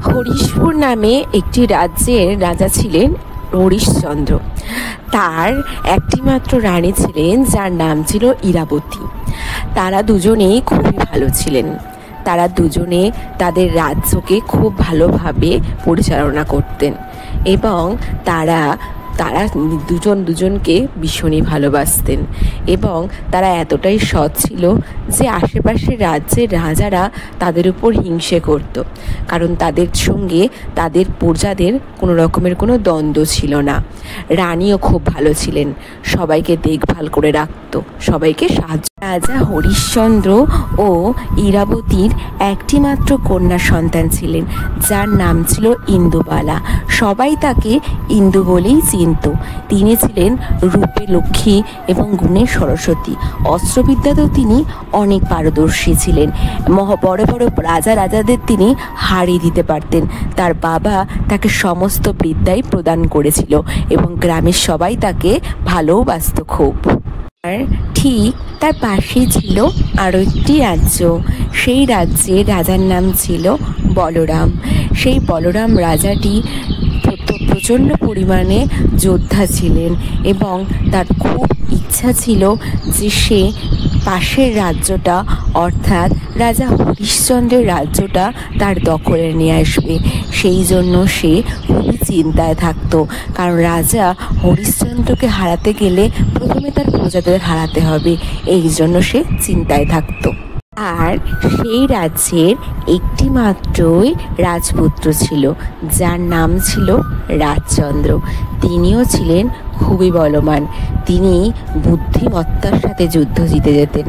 হরিশপুর নামে একটি রাজ্যের রাজা ছিলেন হরিশচন্দ্র। তার একটিমাত্র রানী ছিলেন যার নাম ছিল ইরাবতী। তারা দুজনেই খুবই ভালো ছিলেন। তারা দুজনে তাদের রাজ্যকে খুব ভালোভাবে পরিচালনা করতেন এবং তারা দুজন দুজনকে ভীষণই ভালোবাসতেন এবং তারা এতটাই সৎ ছিল যে আশেপাশের রাজ্যের রাজারা তাদের উপর হিংসে করত, কারণ তাদের সঙ্গে তাদের প্রজাদের কোনো রকমের কোনো দ্বন্দ্ব ছিল না। রানীও খুব ভালো ছিলেন, সবাইকে দেখভাল করে রাখত, সবাইকে সাহায্য। রাজা হরিশচন্দ্র ও ইরাবতীর একটিমাত্র কন্যা সন্তান ছিলেন যার নাম ছিল ইন্দুবালা। সবাই তাকে ইন্দু বলেই চিনত। তিনি ছিলেন রূপে লক্ষ্মী এবং গুণে সরস্বতী। অস্ত্রবিদ্যাতেও তিনি অনেক পারদর্শী ছিলেন। বড় বড় রাজাদের তিনি হারিয়ে দিতে পারতেন। তার বাবা তাকে সমস্ত বিদ্যাই প্রদান করেছিল এবং গ্রামের সবাই তাকে ভালোবাসত খুব। আর ঠিক তার পাশেই ছিল আরও একটি রাজ্য। সেই রাজ্যের রাজার নাম ছিল বলরাম। সেই বলরাম রাজাটি প্রচণ্ড পরিমাণে যোদ্ধা ছিলেন এবং তার খুব ইচ্ছা ছিল যে সে পাশের রাজ্যটা অর্থাৎ রাজা হরিশচন্দ্রের রাজ্যটা তার দখলে নিয়ে আসবে। সেই জন্য সে খুবই চিন্তায় থাকতো, কারণ রাজা হরিশচন্দ্রকে হারাতে গেলে প্রথমে তার প্রজাদের হারাতে হবে, এই জন্য সে চিন্তায় থাকতো। আর সেই রাজ্যের একটি মাত্রই রাজপুত্র ছিল যার নাম ছিল রাজচন্দ্র। তিনিও ছিলেন খুবই বলবান। তিনি বুদ্ধিমত্তার সাথে যুদ্ধ জিতে যেতেন।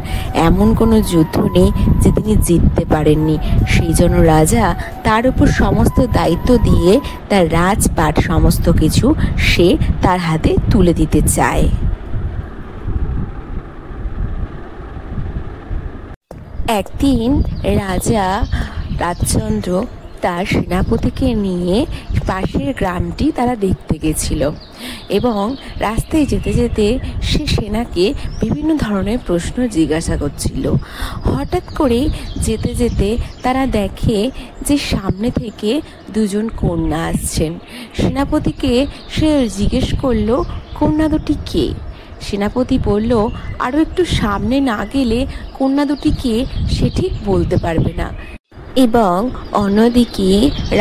এমন কোনো যুদ্ধ নেই যে তিনি জিততে পারেননি। সেই জন্য রাজা তার উপর সমস্ত দায়িত্ব দিয়ে তার রাজপাট সমস্ত কিছু সে তার হাতে তুলে দিতে চায়। একদিন রাজা রাজচন্দ্র তার সেনাপতিকে নিয়ে পাশের গ্রামটি তারা দেখতে গেছিল এবং রাস্তায় যেতে যেতে সে সেনাকে বিভিন্ন ধরনের প্রশ্ন জিজ্ঞাসা করছিল। হঠাৎ করে যেতে যেতে তারা দেখে যে সামনে থেকে দুজন কন্যা আসছেন। সেনাপতিকে সে জিজ্ঞেস করলো, কন্যা দুটি কে? সেনাপতি বলল, আরও একটু সামনে না গেলে কন্যা দুটি কে সে ঠিক বলতে পারবে না। এবং অন্যদিকে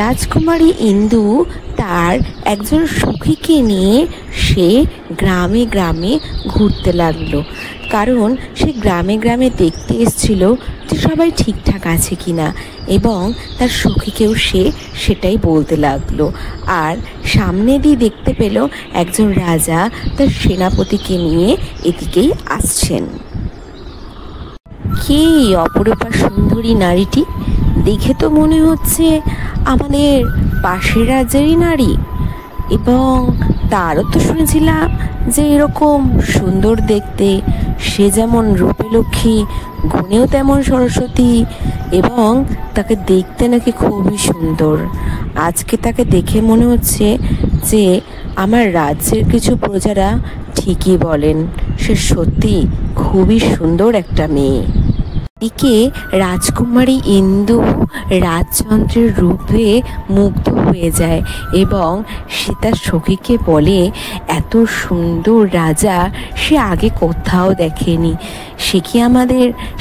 রাজকুমারী ইন্দু তার একজন সখীকে নিয়ে সে গ্রামে গ্রামে ঘুরতে লাগলো, কারণ সে গ্রামে গ্রামে দেখতে এসেছিল যে সবাই ঠিকঠাক আছে কিনা, এবং তার সখীকেও সে সেটাই বলতে লাগলো। আর সামনে দিয়ে দেখতে পেল একজন রাজা তার সেনাপতিকে নিয়ে এদিকেই আসছেন। কে অপরূপা সুন্দরী নারীটি? দেখে তো মনে হচ্ছে আমাদের পাশের রাজ্যেরই নারী, এবং তারও তো শুনেছিলাম যে এরকম সুন্দর দেখতে। সে যেমন রূপে লক্ষ্মী, গুণেও তেমন সরস্বতী, এবং তাকে দেখতে নাকি খুবই সুন্দর। আজকে তাকে দেখে মনে হচ্ছে যে আমার রাজ্যের কিছু প্রজারা ঠিকই বলেন, সে সত্যি খুবই সুন্দর একটা মেয়ে। এদিকে রাজকুমারী ইন্দু রাজচন্দ্রের রূপে মুগ্ধ হয়ে যায় এবং সে তার সখীকে বলে, এত সুন্দর রাজা সে আগে কোথাও দেখেনি।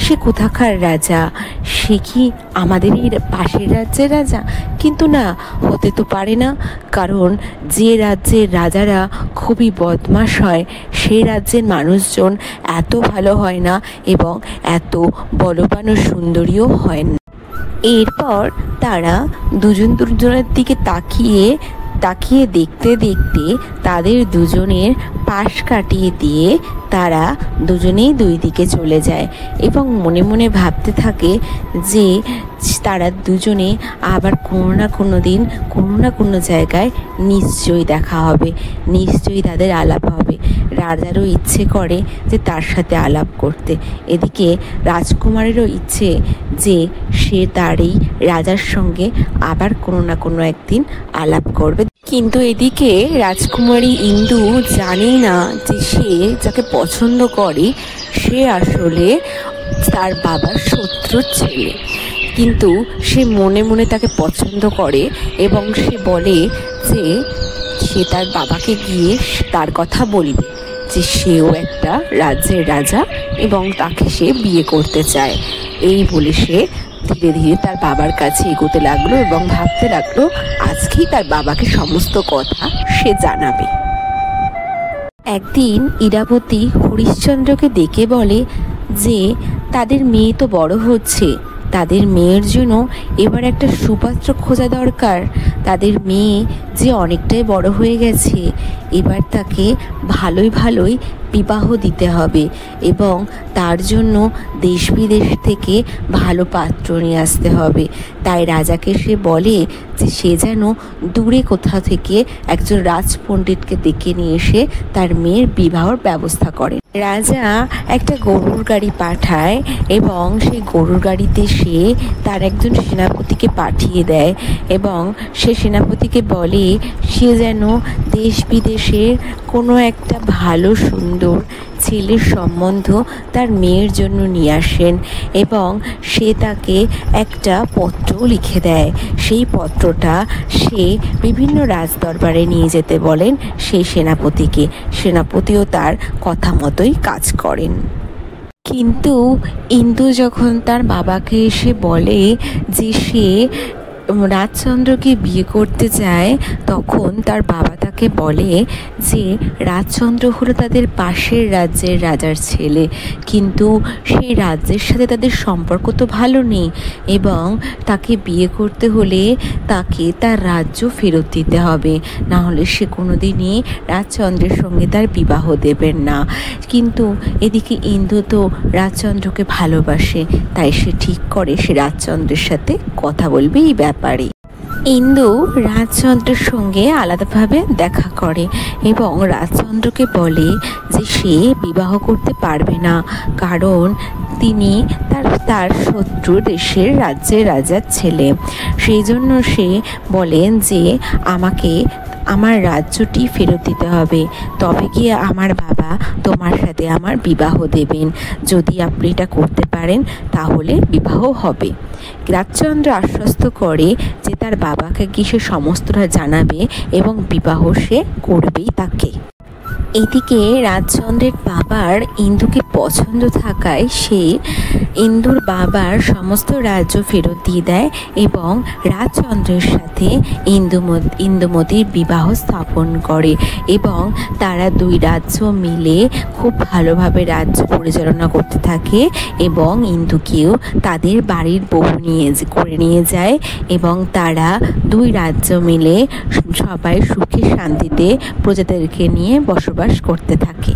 সে কোথাকার রাজা? সে কি আমাদের এই পাশের রাজ্যের রাজা? কিন্তু না, হতে তো পারে না, কারণ যে রাজ্যের রাজারা খুবই বদমাশ হয় সেই রাজ্যের মানুষজন এত ভালো হয় না এবং এত বলবান ও সুন্দরীও হয় না। এরপর তারা দুজনের দিকে তাকিয়ে দেখতে দেখতে তাদের দুজনের পাশ কাটিয়ে দিয়ে তারা দুজনেই দুই দিকে চলে যায় এবং মনে মনে ভাবতে থাকে যে তারা দুজনে আবার কোনো না কোনো দিন কোনো না কোনো জায়গায় নিশ্চয়ই দেখা হবে, নিশ্চয়ই তাদের আলাপ হবে। রাজারও ইচ্ছে করে যে তার সাথে আলাপ করতে, এদিকে রাজকুমারেরও ইচ্ছে যে সে তার এই রাজার সঙ্গে আবার কোনো না কোনো একদিন আলাপ করবে। কিন্তু এদিকে রাজকুমারী ইন্দু জানেই না যে সে যাকে পছন্দ করে সে আসলে তার বাবার শত্রুর ছেলে। কিন্তু সে মনে মনে তাকে পছন্দ করে এবং সে বলে যে সে তার বাবাকে গিয়ে তার কথা বলবে যে সেও একটা রাজ্যের রাজা এবং তাকে সে বিয়ে করতে চায়। এই বলে সে ধীরে ধীরে তার বাবার কাছে এগোতে লাগলো এবং ভাবতে লাগলো আজকেই তার বাবাকে সমস্ত কথা সে জানাবে। একদিন ইরাবতী হরিশ্চন্দ্রকে ডেকে বলে যে তাদের মেয়ে তো বড় হচ্ছে, তাদের মেয়ের জন্য এবার একটা সুপাত্র খোঁজা দরকার। তাদের মেয়ে যে অনেকটাই বড় হয়ে গেছে, এবার তাকে ভালোই ভালোই বিবাহ দিতে হবে এবং তার জন্য দেশ বিদেশ থেকে ভালো পাত্র নিয়ে আসতে হবে। তাই রাজাকে সে বলে যে সে যেন দূরে কোথাও থেকে একজন রাজপণ্ডিতকে ডেকে নিয়ে এসে তার মেয়ের বিবাহর ব্যবস্থা করে। রাজা একটা গরুর গাড়ি পাঠায় এবং সেই গরুর গাড়িতে সে তার একজন সেনাপতিকে পাঠিয়ে দেয় এবং সে সেনাপতিকে বলে সে যেন দেশ বিদেশের কোনো একটা ভালো সুন্দর ছেলের সম্বন্ধ তার মেয়ের জন্য নিয়ে আসেন এবং সে তাকে একটা পত্র লিখে দেয়। সেই পত্রটা সে বিভিন্ন রাজদরবারে নিয়ে যেতে বলেন সেই সেনাপতিকে। সেনাপতিও তার কথা মতোই কাজ করেন। কিন্তু ইন্দু যখন তার বাবাকে এসে বলে যে সে রাজচন্দ্রকে বিয়ে করতে চায়, তখন তার বাবা তাকে বলে যে রাজচন্দ্র হলো তাদের পাশের রাজ্যের রাজার ছেলে, কিন্তু সেই রাজ্যের সাথে তাদের সম্পর্ক তো ভালো নেই এবং তাকে বিয়ে করতে হলে তাকে তার রাজ্য ফেরত দিতে হবে, না হলে সে কোনো দিনই রাজচন্দ্রের সঙ্গে তার বিবাহ দেবেন না। কিন্তু এদিকে ইন্দু তো রাজচন্দ্রকে ভালোবাসে, তাই সে ঠিক করে সে রাজচন্দ্রের সাথে কথা বলবে এই ব্যাপারে। ইন্দু রাজচন্দ্রের সঙ্গে আলাদাভাবে দেখা করে এবং রাজচন্দ্রকে বলে যে সে বিবাহ করতে পারবে না, কারণ তিনি তার শত্রু দেশের রাজ্যের রাজার ছেলে। সেই জন্য সে বলেন যে আমাকে আমার রাজ্যটি ফেরত দিতে হবে, তবে গিয়ে আমার বাবা তোমার সাথে আমার বিবাহ দেবেন। যদি আপনি এটা করতে পারেন তাহলে বিবাহ হবে। রাজচন্দ্র আশ্বস্ত করে যে তার বাবাকে গিয়ে সে সমস্তটা জানাবে এবং বিবাহ সে করবেই তাকে। এদিকে রাজচন্দ্রের বাবার ইন্দুকে পছন্দ থাকায় সে ইন্দুর বাবার সমস্ত রাজ্য ফেরত দিয়ে দেয় এবং রাজচন্দ্রের সাথে ইন্দুমতির বিবাহ স্থাপন করে এবং তারা দুই রাজ্য মিলে খুব ভালোভাবে রাজ্য পরিচালনা করতে থাকে এবং ইন্দুকেও তাদের বাড়ির বউ করে নিয়ে যায় এবং তারা দুই রাজ্য মিলে সবাই সুখে শান্তিতে প্রজাদেরকে নিয়ে বসবাস করতে থাকে।